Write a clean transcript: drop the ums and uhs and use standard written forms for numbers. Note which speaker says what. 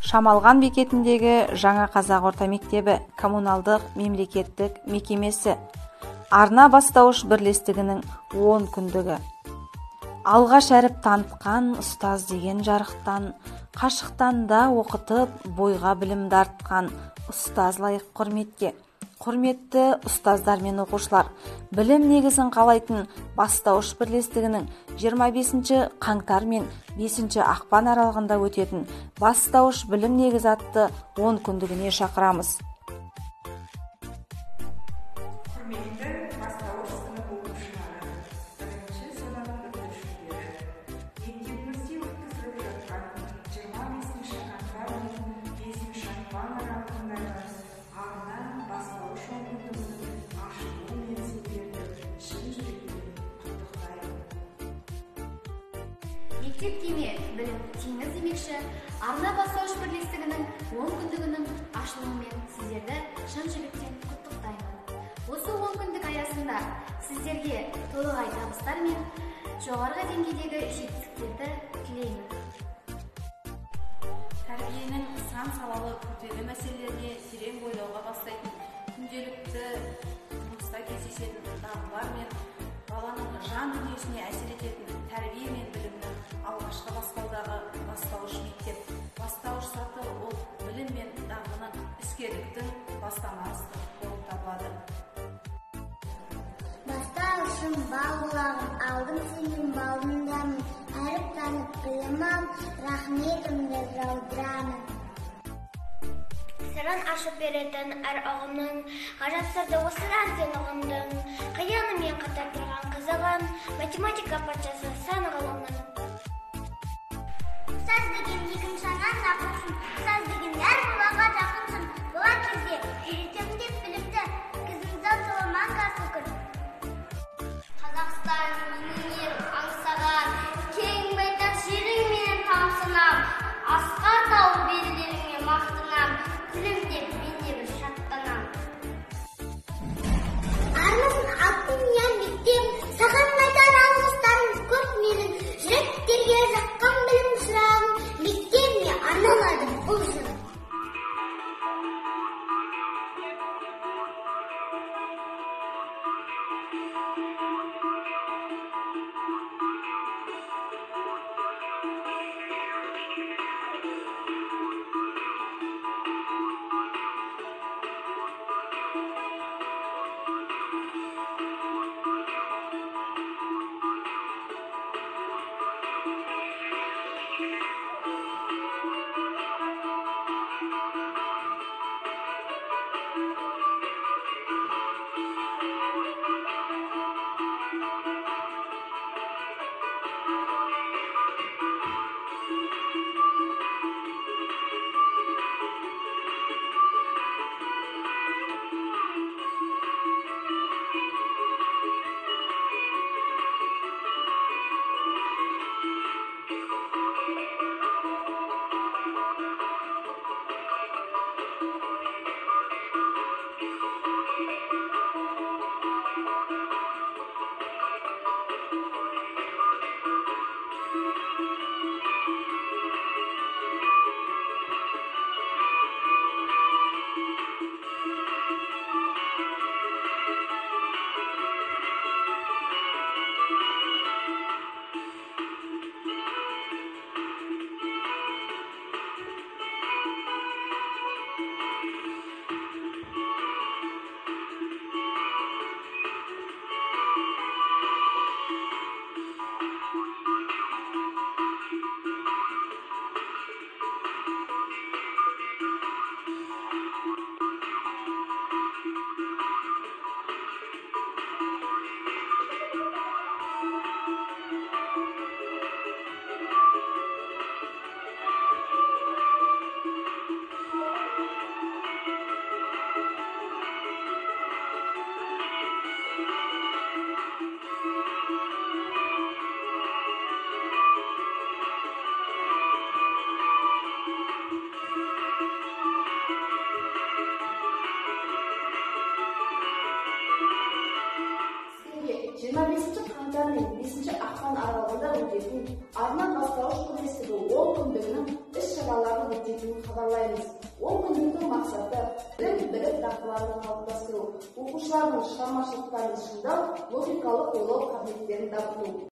Speaker 1: Шамалған бекетіндегі жаңа қазақ орта мектебі коммуналдық мемлекеттік мекемесі арна бастауыш бірлестігінің 10 күндігі. Алғаш әріп танытқан ұстаз деген жарықтан, қашықтан да оқытып, бойға білім дартқан ұстаз лайық құрметке. Құрметті ұстаздар мен оқушылар, білім негізін қалайтын бастауыш бірлестігінің 25 қаңтар мен 5 ақпан аралығында өтетін бастауыш білім негізі атты 10 күндігіне шақырамыз.
Speaker 2: Құрметті бастауыш сынып оқушылары, бірінші сынып бітірушілері, мектебімізде өткізіліп жатқан 25 қаңтар мен 5 ақпан аралығындағы арна бастауыш мүмкіндігінің ашылуы мен сіздерді шын жүректен құттықтаймын.
Speaker 3: Мектеп деме, білім теңіз демекші, арна бастауыш бірлестігінің 10 күндігінің ашылуымен сіздерді шын жүректен құттықтаймын. Осы 10 күндік аясында сіздерге толағай табыстар мен жоғарғы деңгейдегі жетістіктерді тілеймін.
Speaker 4: Тәрбиенің сан салалы күрделі мәселелеріне терең бойлауға бастайтын күнделікті жұмыста кездесетін дағдылар мен баланың жан дүниесіне әсер ететін тәрбие мен білімнің алғашқы баспалдағы бастауыш мектеп. Бастауыш саты ол білім мен дағдының іскерліктің бастамасы болып табылады.
Speaker 5: Бастауышым бал бұлағым, алдым сенің балыңдамын, әріп танып білімім, рахметімді жаудырамын. Сырын ашып беретін әр ұғымның, ғажаптарды осыдан сен ұғындың, қиянымен қатар тұрған қызығын, математика патшасы сан ғылымның. Саз деген екін шаңан ақынсың, саз деген әр бұлаға жақынсың, бұла кезде үйретем деп білімді, кізімзан соламан ғасы күн. Қазақстан менен аңсаған, кең байтақ жерің менен тамсынам, асқар тау белдеріңе мақтанам, күлімдеп мен де бір шаттанам. Арнасын алтын ұян мектеп, саған айтар алғыстарым көп менің, жүректерге жаққан білім шырағым, мектебіме арналадым бұл жырым.
Speaker 6: оқушылардың шығармашылықтарын шыңдау, логикалық ойлау қабілеттерін дамыту.